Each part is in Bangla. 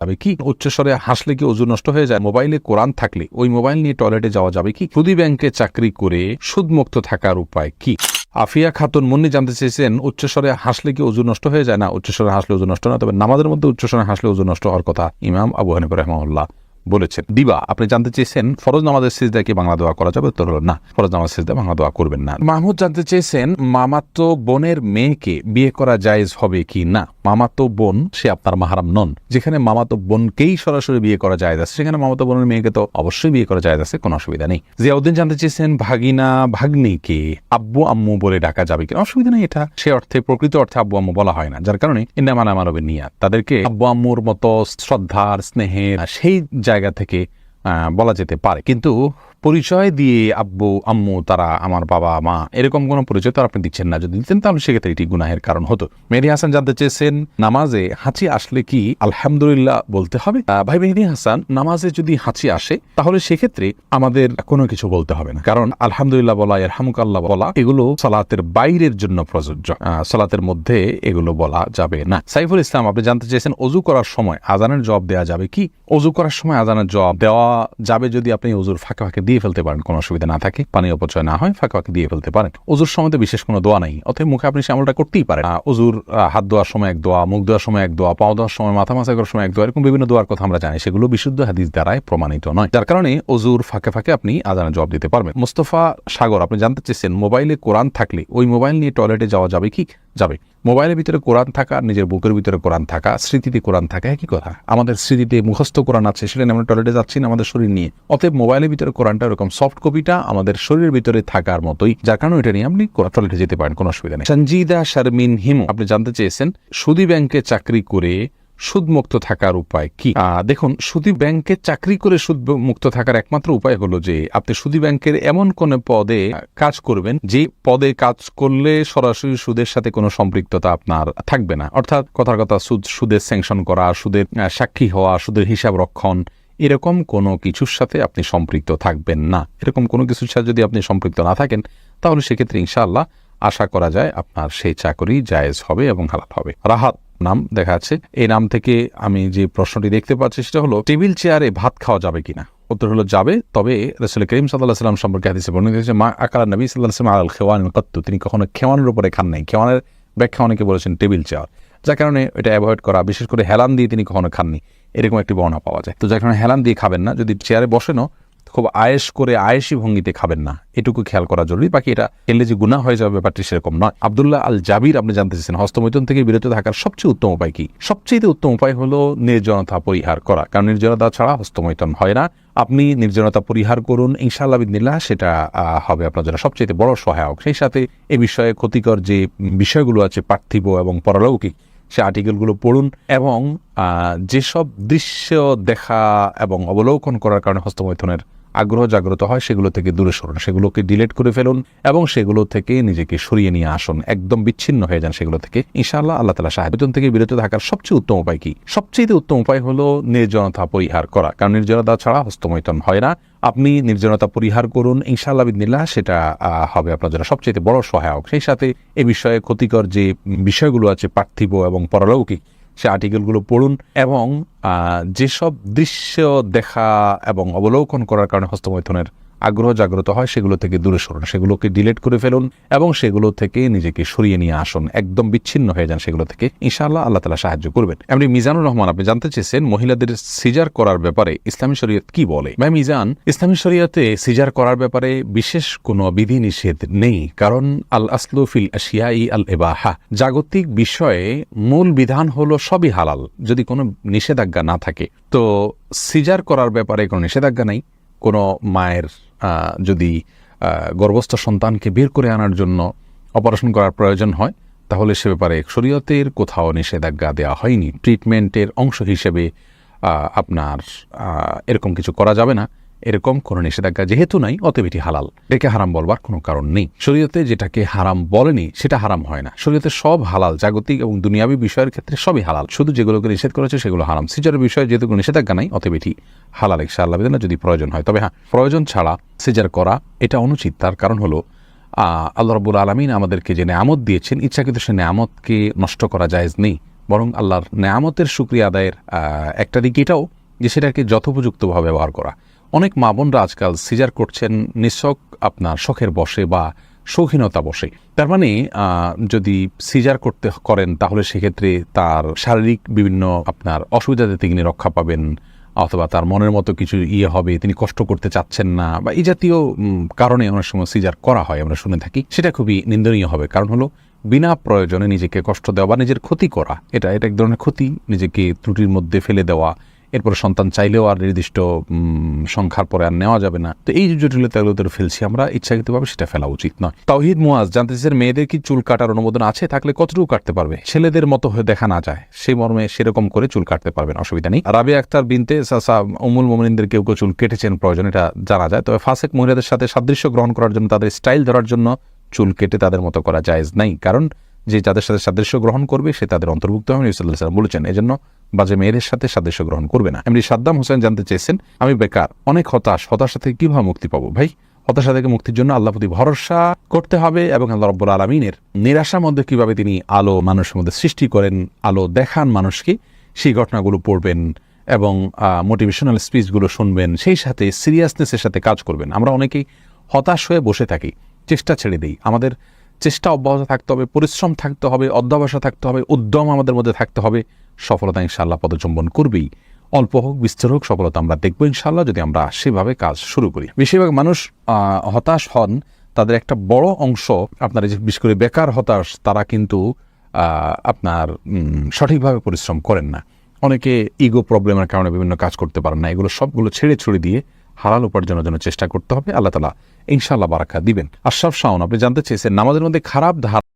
যাবে কি? উচ্চস্বরে হাসলে কি ওযু নষ্ট হয়ে যায়? মোবাইলে কোরআন থাকলে ওই মোবাইল নিয়ে টয়লেটে যাওয়া যাবে কি? সুদী ব্যাংকে চাকরি করে সুদমুক্ত থাকার উপায় কি? আফিয়া খাতুন মুন্নি জানতে চেয়েছেন, উচ্চস্বরে হাসলে কি ওযু নষ্ট হয়ে যায়? না, উচ্চস্বরে হাসলে ওযু নষ্ট না, তবে নামাজের মধ্যে উচ্চস্বরে হাসলে ওযু নষ্ট হওয়ার কথা ইমাম আবু হানিফা রাহিমাহুল্লাহ বলেছেন। দিবা আপনি জানতে চেয়েছেন, ফরজ নামাজের সিজদায় কি বাংলা দোয়া করা যাবে? উত্তর হলো না, ফরজ নামাজের সিজদায় বাংলা দোয়া করবেন না। মাহমুদ জানতে চেয়েছেন, মামাতো বোনের মেয়েকে বিয়ে করা জায়েজ হবে কি না? মামাতো বোন সে আপনার মাহারাম নন। যেখানে মামাতো বোনকেই সরাসরি বিয়ে করা জায়েজ আছে, সেখানে মামাতো বোনের মেয়েকে তো অবশ্যই বিয়ে করা জায়েজ আছে, কোনো অসুবিধা নেই। জিয়াউদ্দিন জানতে চেয়েছেন, ভাগিনা ভাগ্নিকে আব্বু আম্মু বলে ডাকা যাবে কিনা? অসুবিধা নেই, এটা সে অর্থে প্রকৃত অর্থে আব্বু আম্মু বলা হয় না, যার কারণে ইন্নামা মানবের নিয়াত, তাদেরকে আব্বু আম্মুর মতো শ্রদ্ধার স্নেহের সেই জায়গা থেকে বলা যেতে পারে, কিন্তু পরিচয় দিয়ে আব্বু আম্মু তারা আমার বাবা মা এরকম কোনো পরিচয় তো আপনি দিচ্ছেন না। যদি দিতেন তাহলে সেক্ষেত্রে এটি গুনাহের কারণ হতো। মেহেদী হাসান জানতে চেয়েছেন, নামাজে হাঁচি আসলে কি আলহামদুলিল্লাহ বলতে হবে? ভাই মেহেদী হাসান, নামাজে যদি হাঁচি আসে তাহলে সেক্ষেত্রে আমাদের কোনো কিছু বলতে হবে না, কারণ আলহামদুলিল্লাহ বলা, ইরহামুকাল্লাহ বলা এগুলো সালাতের বাইরের জন্য প্রযোজ্য, সালাতের মধ্যে এগুলো বলা যাবে না। সাইফুল ইসলাম আপনি জানতে চেয়েছেন, অজু করার সময় আজানের জবাব দেওয়া যাবে কি? অজু করার সময় আজানের জবাব দেওয়া যাবে যদি আপনি অজুর ফাঁকে ফাঁকে দিয়ে ফেলতে পারেন, কোনো অসুবিধা না থাকে, পানি অপচয় না হয়, ফাঁকে ফাঁকে দিয়ে ফেলতে পারেন। অজুর সময় তো বিশেষ কোনো দোয়া নাই, অতএব মুখে আপনি সে আমলটা করতেই পারেন। অজুর হাত ধোয়ার সময় এক দোয়া, মুখ ধোয়ার সময় এক দোয়া, পাও ধোয়ার সময়, মাথা মাসা করার সময় এক দোয়া, এরকম বিভিন্ন দোয়ার কথা আমরা জানি, সেগুলো বিশুদ্ধ হাদিস দ্বারাই প্রমাণিত নয়, যার কারণে অজুর ফাঁকে ফাঁকে আপনি আজানের জবাব দিতে পারবেন। মুস্তফা সাগর আপনি জানতে চেয়েছেন, মোবাইলে কোরআন থাকলে ওই মোবাইল নিয়ে টয়লেটে যাওয়া যাবে কি? যাবে। মোবাইলের ভিতরে কোরআন থাকা, নিজের বুকের ভিতরে কোরআন থাকা, স্মৃতিতে কোরআন থাকা একই কথা। আমাদের স্মৃতিতে মুখস্থ কোরআন আছে, সেটা আমরা টয়লেটে যাচ্ছি না আমাদের শরীর নিয়ে, অতএব মোবাইলের ভিতরে কোরআনটা এরকম সফট কপিটা আমাদের শরীরের ভিতরে থাকার মতোই, যার কারণে এটা নিয়ে আপনি টয়লেটে যেতে পারেন, কোনো অসুবিধা নেই। সঞ্জিদা শারমিন হিমু আপনি জানতে চেয়েছেন, সুদী ব্যাংকে চাকরি করে সুদমুক্ত থাকার উপায় কি? দেখুন, সুদী ব্যাংকে চাকরি করে সুদমুক্ত থাকার একমাত্র উপায় হলো যে আপনি সুদী ব্যাংকের এমন কোন পদে কাজ করবেন যে পদে কাজ করলে সরাসরি সুদের সাথে কোনো সম্পৃক্ততা আপনার থাকবে না, অর্থাৎ কথার কথা সুদের স্যাংশন করা, সুদের সাক্ষী হওয়া, সুদের হিসাব রক্ষণ, এরকম কোনো কিছুর সাথে আপনি সম্পৃক্ত থাকবেন না। এরকম কোনো কিছুর সাথে যদি আপনি সম্পৃক্ত না থাকেন তাহলে সেক্ষেত্রে ইনশাআল্লাহ আশা করা যায় আপনার সেই চাকরি জায়েজ হবে এবং হালাল হবে। রাহাত নাম দেখা যাচ্ছে, এই নাম থেকে আমি যে প্রশ্নটি দেখতে পাচ্ছি সেটা হলো, টেবিল চেয়ারে ভাত খাওয়া যাবে কিনা? উত্তর হলো যাবে, তবে রাসূল করিম সাল্লাল্লাহু আলাইহি ওয়াসাল্লাম সম্পর্কে হাদিসে বর্ণিত হয়েছে, মা আকালা নবী সাল্লাল্লাহু আলাইহি ওয়াসাল্লাম আল খিওয়ান কাত্তু, তিনি কখনো খেওয়ানের উপরে খান নাই। খেওয়ানের ব্যাখ্যা অনেকে বলেছেন টেবিল চেয়ার, যার কারণে এটা অ্যাভয়েড করা, বিশেষ করে হেলান দিয়ে তিনি কখনো খাননি, এরকম একটি বর্ণনা পাওয়া যায়। তো যার কারণে হেলান দিয়ে খাবেন না, যদি চেয়ারে বসেনও খুব আয়েশ করে আয়েশি ভঙ্গিতে খাবেন না, এটুকু খেয়াল করা জরুরি। বাকি এটা খেললে যে গুনাহ হয়ে যাবে ব্যাপারটি সেরকম নয়। আব্দুল্লাহ আল জাবির আপনি জানতে চেয়েছেন, হস্তমৈথুন থেকে বিরত থাকার সবচেয়ে উত্তম উপায় কি? সবচেয়ে উত্তম উপায় হলো নির্জনতা পরিহার করা, কারণ নির্জনতা ছাড়া হস্তমৈথুন হয় না। আপনি নির্জনতা পরিহার করুন, ইনশাআল্লাহ বিদিনিল্লাহ সেটা হবে আপনার জন্য সবচেয়ে বড় সহায়ক। সেই সাথে এ বিষয়ে ক্ষতিকর যে বিষয়গুলো আছে পার্থিব এবং পরলৌকিক, সে আর্টিকেলগুলো পড়ুন এবং যেসব দৃশ্য দেখা এবং অবলোকন করার কারণে হস্তমৈথুনের আগ্রহ জাগ্রত হয় সেগুলো থেকে দূরে সরুন, সেগুলোকে ডিলিট করে ফেলুন এবং সেগুলো থেকে নিজেকে সরিয়ে নিয়ে আসুন, একদম বিচ্ছিন্ন হয়ে যান সেগুলো থেকে, ইনশাআল্লাহ আল্লাহ তাআলা সাহায্য থেকে বিরত থাকার সবচেয়ে উত্তম উপায় কি? সবচেয়ে উত্তম উপায় হলো নির্জনতা পরিহার করা, কারণ নির্জনতা ছাড়া হস্তমৈথুন হয় না। আপনি নির্জনতা পরিহার করুন, ইনশাআল্লাহ বিদিনিল্লাহ সেটা হবে আপনার জন্য সবচেয়ে বড় সহায়ক। সেই সাথে এ বিষয়ে ক্ষতিকর যে বিষয়গুলো আছে পার্থিব এবং পরলৌকিক, সে আর্টিকেলগুলো পড়ুন এবং যেসব দৃশ্য দেখা এবং অবলোকন করার কারণে হস্তমৈথুনের আগ্রহ জাগ্রত হয় সেগুলো থেকে দূরে সরুন, সেগুলোকে ডিলিট করে ফেলুন এবং সেগুলো থেকে নিজেকে সরিয়ে নিয়ে আসুন, একদম বিচ্ছিন্ন হয়ে যান সেগুলো থেকে, ইনশাআল্লাহ আল্লাহ তাআলা সাহায্য করবেন। এমনি মিজানুর রহমান আপনি জানতে চেয়েছেন, মহিলাদের সিজার করার ব্যাপারে ইসলামী শরীয়ত কি বলে? ভাই মিজান, ইসলামী শরীয়তে সিজার করার ব্যাপারে বিশেষ কোনো বিধি নিষেধ নেই, কারণ আল আসলু ফিল আশিয়াই আল ইবাহা, জাগতিক বিষয়ে মূল বিধান হলো সবই হালাল, যদি কোনো নিষেধাজ্ঞা না থাকে। তো সিজার করার ব্যাপারে কোনো নিষেধাজ্ঞা নেই। কোনো মায়ের যদি গর্ভস্থ সন্তানকে বের করে আনার জন্য অপারেশন করার প্রয়োজন হয় তাহলে সে ব্যাপারে শরীয়তের কোথাও নিষেধাজ্ঞা দেওয়া হয়নি। ট্রিটমেন্টের অংশ হিসেবে আপনার এরকম কিছু করা যাবে না, এরকম কোনো নিষেধাজ্ঞা যেহেতু নাই, অতএব এটি হালাল, এটাকে হারাম বলবার কোনো কারণ নেই। শরীয়তে যেটাকে হারাম বলেনি সেটা হারাম হয় না, শরীয়তে সব হালাল, জাগতিক এবং দুনিয়াবী বিষয়ের ক্ষেত্রে সবই হালাল, শুধু যেগুলোকে নিষেধ করেছে সেগুলো হারাম। সিজারের বিষয়ে যেহেতু কোনো নিষেধাজ্ঞা নাই, অতএব এটি হালাল ইনশাআল্লাহ বিদিনিল্লাহ, যদি প্রয়োজন হয়। তবে হ্যাঁ, প্রয়োজন ছাড়া সিজার করা এটা অনুচিত। তার কারণ হলো আল্লাহ রাব্বুল আলামিন আমাদেরকে যে নেয়ামত দিয়েছেন, ইচ্ছাকৃত সে নেয়ামতকে নষ্ট করা জায়েজ নেই। বরং আল্লাহর নেয়ামতের শুকরিয়া আদায়ের একটা দিক এটাও যে সেটাকে যথোপযুক্তভাবে ব্যবহার করা। অনেক মা বোনরা আজকাল সিজার করছেন নিছক আপনার শখের বশে বা শৌখিনতা বসে। তার মানে যদি সিজার করেন তাহলে সেক্ষেত্রে তার শারীরিক বিভিন্ন আপনার অসুবিধা থেকে তিনি রক্ষা পাবেন, অথবা তার মনের মতো কিছু হবে, তিনি কষ্ট করতে চাচ্ছেন না, বা এই জাতীয় কারণে অনেক সময় সিজার করা হয়, আমরা শুনে থাকি। সেটা খুবই নিন্দনীয় হবে। কারণ হলো বিনা প্রয়োজনে নিজেকে কষ্ট দেওয়া বা নিজের ক্ষতি করা, এটা এক ধরনের ক্ষতি, নিজেকে ত্রুটির মধ্যে ফেলে দেওয়া। এরপর সন্তান চাইলেও আর নির্দিষ্ট সংখ্যার পরে আর নেওয়া যাবে না। তো এই যে জটিলতাগুলো ফেলছি আমরা ইচ্ছাকৃতভাবে, সেটা ফেলা উচিত নয়। তাওহিদ মুয়াজ জানতে চাইছেন, মেয়েদের কি চুল কাটার অনুমোদন আছে? থাকলে কতটুকু কাটতে পারবে? ছেলেদের মতো হয়ে দেখা না যায় সেই মর্মে সেরকম করে চুল কাটতে পারবেন, অসুবিধা নেই। রাবিয়া আক্তার বিনতে উম্মুল মুমিনিনদের কেউ কেউ চুল কেটেছেন প্রয়োজন, এটা জানা যায়। তবে ফাসেক মহিলাদের সাথে সাদৃশ্য গ্রহণ করার জন্য, তাদের স্টাইল ধরার জন্য চুল কেটে তাদের মতো করা জায়েজ নাই। কারণ যে যাদের সাথে সাদৃশ্য গ্রহণ করবে সে তাদের অন্তর্ভুক্ত হবে, নবী সাল্লাল্লাহু আলাইহি ওয়াসাল্লাম বলেছেন। এজন্য বাজে মেয়েদের সাথে সাদৃশ্য গ্রহণ করবে না। এমনি সাদ্দাম হোসেন জানতে চেয়েছেন, আমি বেকার, অনেক হতাশা থেকে কিভাবে মুক্তি পাবো? ভাই, হতাশা থেকে মুক্তির জন্য আল্লাহর প্রতি ভরসা করতে হবে এবং আল্লাহ রাব্বুল আলামিনের নিরাশার মধ্যে কিভাবে তিনি আলো মানুষের মধ্যে সৃষ্টি করেন, আলো দেখান মানুষকে, সেই ঘটনাগুলো পড়বেন এবং মোটিভেশনাল স্পিচগুলো শুনবেন, সেই সাথে সিরিয়াসনেসের সাথে কাজ করবেন। আমরা অনেকেই হতাশ হয়ে বসে থাকি, চেষ্টা ছেড়ে দিই। আমাদের চেষ্টা অব্যাহত থাকতে হবে, পরিশ্রম থাকতে হবে, অধ্যবসা থাকতে হবে, উদ্যম আমাদের মধ্যে থাকতে হবে। সফলতা ইনশাআল্লাহ পদচুম্বন করবেই। অল্প হোক বিস্তর হোক সফলতা আমরা দেখবো ইনশাআল্লাহ, যদি আমরা সেভাবে কাজ শুরু করি। বেশিরভাগ মানুষ হতাশ হন, তাদের একটা বড় অংশ আপনার বিশেষ করে বেকার হতাশ, তারা কিন্তু আপনার সঠিকভাবে পরিশ্রম করেন না। অনেকে ইগো প্রবলেমের কারণে বিভিন্ন কাজ করতে পারেন না। এগুলো সবগুলো ছেড়ে ছুড়ে দিয়ে হালাল উপার্জনের জন্য চেষ্টা করতে হবে। আল্লাহ তাআলা ইনশাআল্লাহ বারাকা দিবেন। আশরাফ শাওন, আপনি জানতে চেয়েছেন, নামাজের মধ্যে খারাপ ধারা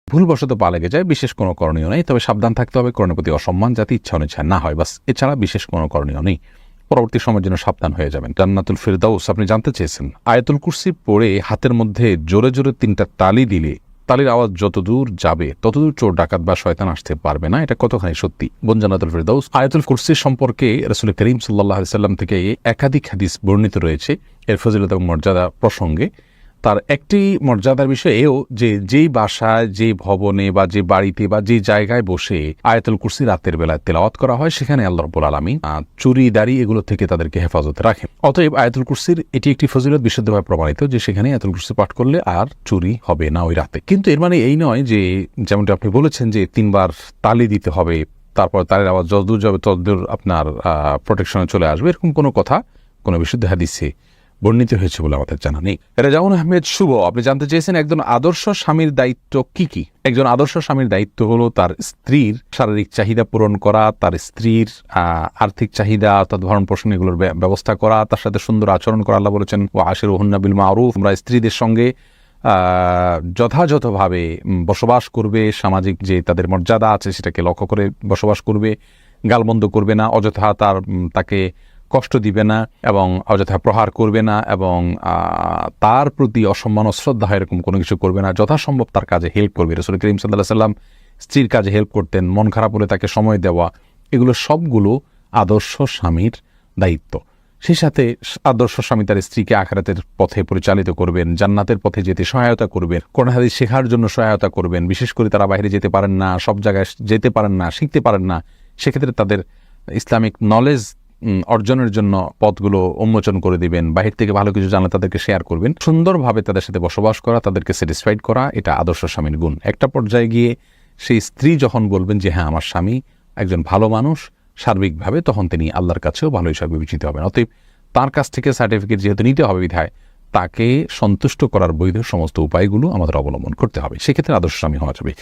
ভুলবশত পা লেগে যায়, বিশেষ কোনো করণীয় নেই। তবে সাবধান থাকতে হবে, কোরআনের প্রতি অসম্মান যাতে ইচ্ছা অনিচ্ছা না হয়, বাস। এছাড়া বিশেষ কোনো করণীয় নেই। পরবর্তী সময়ের জন্য সাবধান হয়ে যাবেন। জান্নাতুল ফিরদাউস, আপনি জানতে চেয়েছেন, আয়াতুল কুরসি পড়ে হাতের মধ্যে জোরে জোরে 3টা তালি দিলে তালির আওয়াজ যতদূর যাবে ততদূর চোর ডাকাত বা শয়তান আসতে পারবে না, এটা কতখানি সত্যি? বোন জান্নাতুল ফিরদাউস, আয়াতুল কুরসি সম্পর্কে রাসূল করিম সাল্লাল্লাহু আলাইহি ওয়াসাল্লাম থেকে একাধিক হাদিস বর্ণিত রয়েছে এর ফজিলত এবং মর্যাদা প্রসঙ্গে। তার একটি মর্যাদার বিষয় এও যে যেই বাসায়, যে ভবনে বা যে বাড়িতে বা যে জায়গায় বসে আয়াতুল কুরসি রাতের বেলায় তেলাওয়াত করা হয়, সেখানে আল্লাহ রাব্বুল আলামিন চুরি দাড়ি এগুলো থেকে তাদেরকে হেফাজতে রাখেন। অতএব আয়াতুল কুরসির এটি একটি ফজিলত বিশুদ্ধভাবে প্রমাণিত যে সেখানে আয়াতুল কুরসি পাঠ করলে আর চুরি হবে না ওই রাতে। কিন্তু এর মানে এই নয় যে, যেমনটা আপনি বলেছেন যে 3বার তালি দিতে হবে, তারপর তালির আওয়াজ যতদূর যাবে ততদূর আপনার প্রোটেকশনে চলে আসবে, এরকম কোনো কথা কোনো বিশুদ্ধ হাদিসে বর্ণিত হয়েছে বলে আমাদের জানা নেই। রেজাউন আহমেদ শুভ, আপনি জানতে চেয়েছেন, একজন আদর্শ স্বামীর দায়িত্ব কি কি? একজন আদর্শ স্বামীর দায়িত্ব হলো তার স্ত্রীর শারীরিক চাহিদা পূরণ করা, তার স্ত্রীর আর্থিক চাহিদা অর্থাৎ ভরণ পোষণ এগুলোর ব্যবস্থা করা, তার সাথে সুন্দর আচরণ করা। আল্লাহ বলেছেন, ওয়া আশিরুহুন্না বিল মারুফ, তোমরা স্ত্রীদের সঙ্গে যথাযথভাবে বসবাস করবে, সামাজিক যে তাদের মর্যাদা আছে সেটাকে লক্ষ্য করে বসবাস করবে, গালমন্দ করবে না, অযথা তাকে কষ্ট দিবে না এবং অযথা প্রহার করবে না এবং তার প্রতি অসম্মান অশ্রদ্ধা হয় এরকম কোনো কিছু করবে না। যথাসম্ভব তার কাজে হেল্প করবে। রাসূল করিম সাল্লাল্লাহু আলাইহি ওয়াসাল্লাম স্ত্রীর কাজে হেল্প করতেন, মন খারাপ হলে তাকে সময় দেওয়া, এগুলো সবগুলো আদর্শ স্বামীর দায়িত্ব। সেই সাথে আদর্শ স্বামী তার স্ত্রীকে আখিরাতের পথে পরিচালিত করবেন, জান্নাতের পথে যেতে সহায়তা করবেন, কোরআন হাদিস শেখার জন্য সহায়তা করবেন। বিশেষ করে তারা বাইরে যেতে পারেন না, সব জায়গায় যেতে পারেন না, শিখতে পারেন না, সেক্ষেত্রে তাদের ইসলামিক নলেজ অর্জনের জন্য পথগুলো উন্মোচন করে দিবেন। বাহির থেকে ভালো কিছু জানলে তাদেরকে শেয়ার করবেন। সুন্দরভাবে তাদের সাথে বসবাস করা, তাদেরকে স্যাটিসফাইড করা, এটা আদর্শ স্বামীর গুণ। একটা পর্যায়ে গিয়ে সেই স্ত্রী যখন বলবেন যে হ্যাঁ আমার স্বামী একজন ভালো মানুষ সার্বিকভাবে, তখন তিনি আল্লাহর কাছেও ভালো হিসাবে বিবেচিত হবেন। অতএব তার কাছ থেকে সার্টিফিকেট যেহেতু নিতে হবে বিধায় তাকে সন্তুষ্ট করার বৈধ সমস্ত উপায়গুলো আমাদের অবলম্বন করতে হবে। সেক্ষেত্রে আদর্শ স্বামী হওয়া যাবে।